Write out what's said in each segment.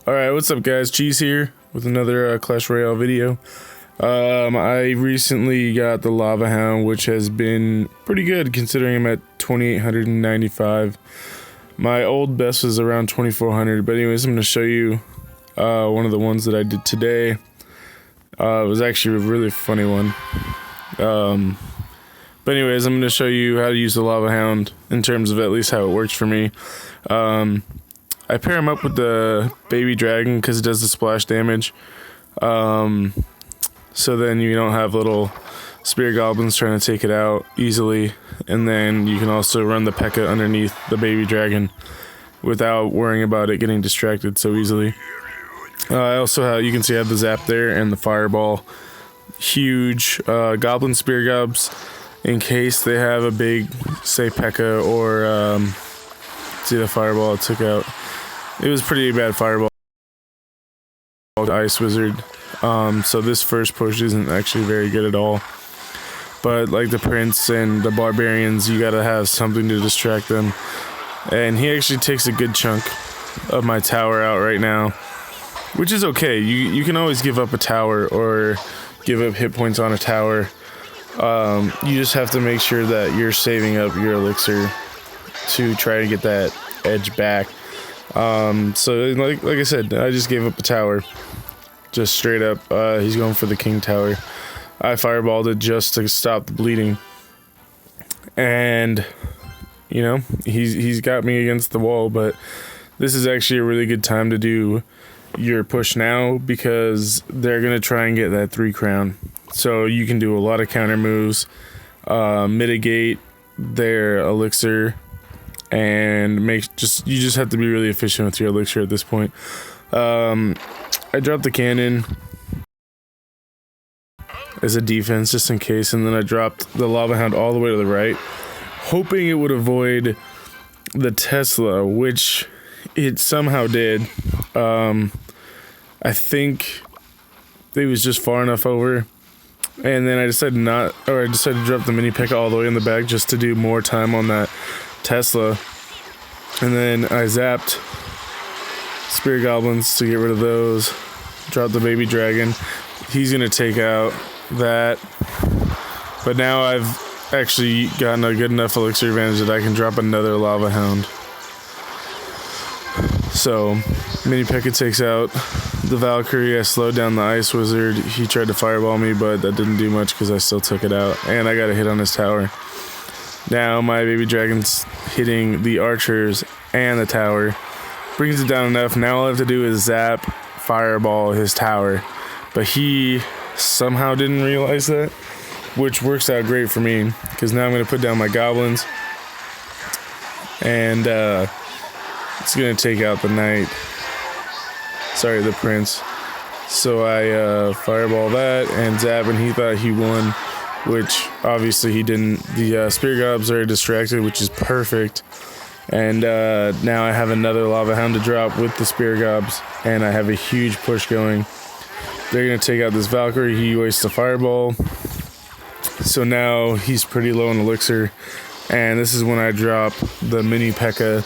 Alright, what's up guys? Cheese here with another Clash Royale video. I recently got the Lava Hound, which has been pretty good considering I'm at 2,895. My old best was around 2,400, but anyways, I'm going to show you one of the ones that I did today. It was actually a really funny one. But anyways, I'm going to show you how to use the Lava Hound in terms of at least how it works for me. I pair him up with the baby dragon because it does the splash damage. So then you don't have little spear goblins trying to take it out easily. And then you can also run the P.E.K.K.A. underneath the baby dragon without worrying about it getting distracted so easily. I also have, you can see I have the zap there and the fireball. Huge goblin spear gobs in case they have a big, say, P.E.K.K.A. or see the fireball it took out. It was pretty bad fireball. Ice wizard. So this first push isn't actually very good at all. But like the prince and the barbarians, you gotta have something to distract them. And he actually takes a good chunk of my tower out right now, which is okay. You can always give up a tower or give up hit points on a tower. You just have to make sure that you're saving up your elixir to try to get that edge back. So like I said, I just gave up a tower, just straight up. He's going for the king tower. I fireballed it just to stop the bleeding, and you know, he's got me against the wall. But this is actually a really good time to do your push now because they're gonna try and get that 3 crown. So you can do a lot of counter moves, mitigate their elixir, and you just have to be really efficient with your elixir at this point. I dropped the cannon as a defense just in case, and then I dropped the Lava Hound all the way to the right, hoping it would avoid the Tesla, which it somehow did. I think it was just far enough over, and then I decided to drop the mini P.E.K.K.A. all the way in the back just to do more time on that Tesla. And then I zapped spear goblins to get rid of those. Dropped the baby dragon. He's gonna take out that. But now I've actually gotten a good enough elixir advantage that I can drop another Lava Hound. So mini P.E.K.K.A. takes out the Valkyrie. I slowed down the ice wizard. He tried to fireball me, but that didn't do much because I still took it out. And I got a hit on his tower. Now my baby dragon's hitting the archers and the tower. Brings it down enough. Now all I have to do is zap, fireball his tower. But he somehow didn't realize that, which works out great for me because now I'm going to put down my goblins. And it's going to take out the knight. Sorry, the prince. So I fireball that and zap, and he thought he won, which obviously he didn't. The spear gobs are distracted, which is perfect. And now I have another Lava Hound to drop with the spear gobs, and I have a huge push going. They're going to take out this Valkyrie. He wastes a fireball. So now he's pretty low in elixir. And this is when I drop the mini P.E.K.K.A.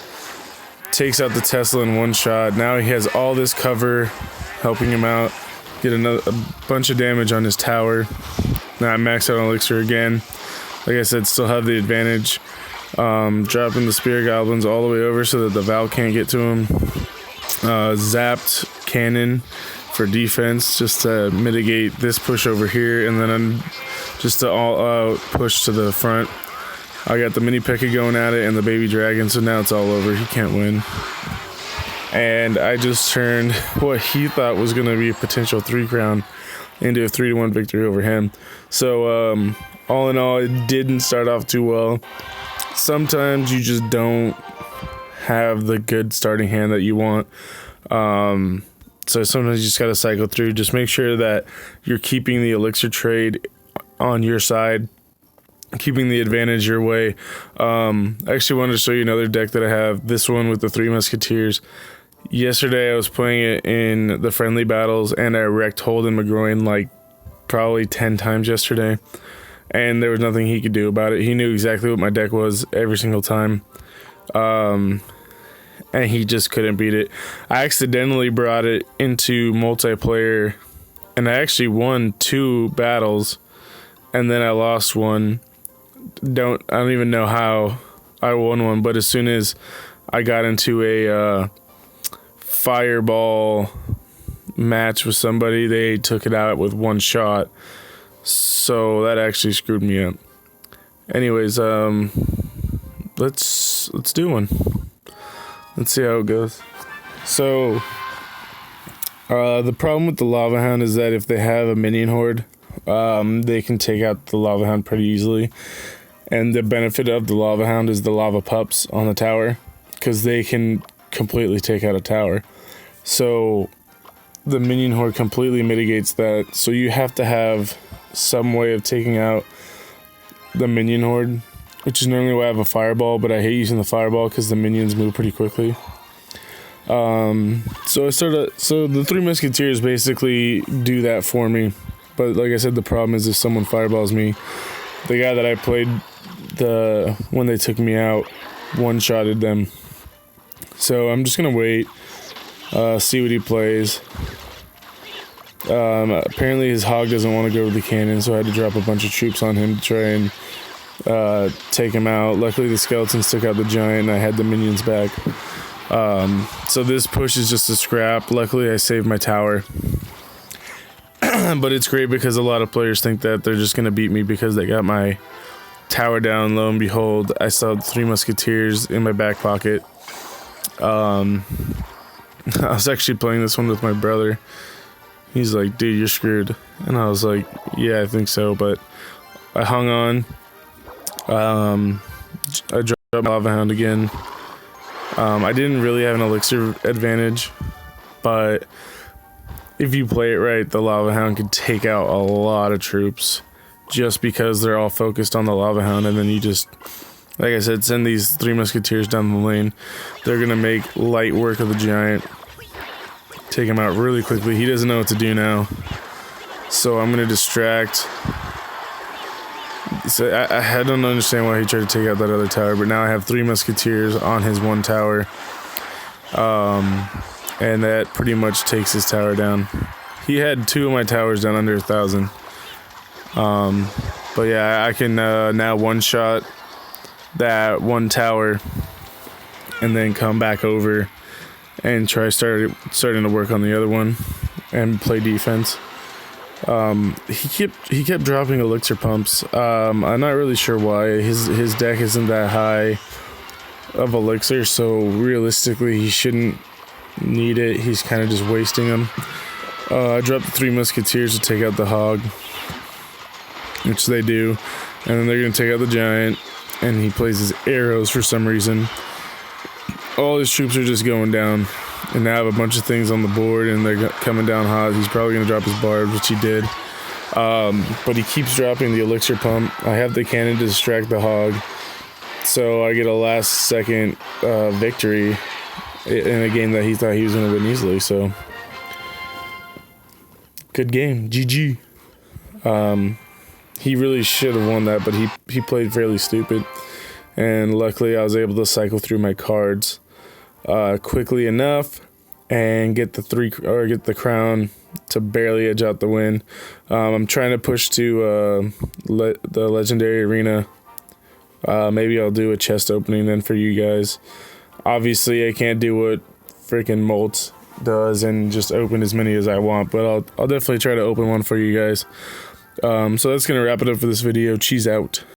Takes out the Tesla in one shot. Now he has all this cover helping him out. Get a bunch of damage on his tower. Now I max out on elixir again. Like I said, still have the advantage. Dropping the spear goblins all the way over so that the Val can't get to him. Zapped cannon for defense just to mitigate this push over here, and then just to all out push to the front. I got the mini P.E.K.K.A. going at it and the baby dragon, so now it's all over. He can't win. And I just turned what he thought was going to be a potential 3 crown into a 3-1 victory over him. So all in all, it didn't start off too well. Sometimes you just don't have the good starting hand that you want. So sometimes you just gotta cycle through. Just make sure that you're keeping the elixir trade on your side, keeping the advantage your way. I actually wanted to show you another deck that I have. This one with the 3 musketeers. Yesterday I was playing it in the friendly battles, and I wrecked Holden McGroin like probably 10 times yesterday. And there was nothing he could do about it. He knew exactly what my deck was every single time. and he just couldn't beat it. I accidentally brought it into multiplayer, and I actually won 2 battles, and then I lost one. I don't even know how I won one, but as soon as I got into a fireball match with somebody, they took it out with 1 shot. So that actually screwed me up. Anyways, let's do one. Let's see how it goes. So the problem with the lava hound is that if they have a minion horde, they can take out the lava hound pretty easily. And the benefit of the lava hound is the lava pups on the tower, because they can completely take out a tower. So the minion horde completely mitigates that. So you have to have some way of taking out the minion horde, which is normally why I have a fireball, but I hate using the fireball because the minions move pretty quickly. So the 3 musketeers basically do that for me. But like I said, the problem is if someone fireballs me, the guy that I played when they took me out, 1-shotted them. So I'm just gonna wait, see what he plays. Apparently his hog doesn't want to go to the cannon, so I had to drop a bunch of troops on him to try and take him out. Luckily the skeletons took out the giant and I had the minions back. So this push is just a scrap. Luckily I saved my tower. But it's great because a lot of players think that they're just going to beat me because they got my tower down. Lo and behold, I still had 3 musketeers in my back pocket. I was actually playing this one with my brother. He's like, dude, you're screwed. And I was like, yeah, I think so. But I hung on. I dropped my lava hound again. I didn't really have an elixir advantage, but if you play it right, the lava hound could take out a lot of troops just because they're all focused on the lava hound. And then you just, like I said, send these 3 musketeers down the lane. They're going to make light work of the giant. Take him out really quickly. He doesn't know what to do now. So I'm going to distract. So I don't understand why he tried to take out that other tower, but now I have 3 musketeers on his 1 tower. And that pretty much takes his tower down. He had 2 of my towers down under 1,000. But yeah, I can now 1-shot that 1 tower and then come back over and try starting to work on the other one and play defense. He kept dropping elixir pumps. I'm not really sure why. His deck isn't that high of elixir, so realistically he shouldn't need it. He's kind of just wasting them. I dropped the 3 musketeers to take out the hog, which they do, and then they're gonna take out the giant, and he plays his arrows for some reason. All his troops are just going down, and now I have a bunch of things on the board and they're coming down hot. He's probably gonna drop his barbs, which he did, but he keeps dropping the elixir pump. I have the cannon to distract the hog, so I get a last second victory in a game that he thought he was gonna win easily. So good game, GG. He really should have won that, but he played fairly stupid, and luckily I was able to cycle through my cards quickly enough and get the crown to barely edge out the win. I'm trying to push to the legendary arena. Maybe I'll do a chest opening then for you guys. Obviously I can't do what freaking Molt does and just open as many as I want, but I'll definitely try to open one for you guys. So that's gonna wrap it up for this video. Cheese out.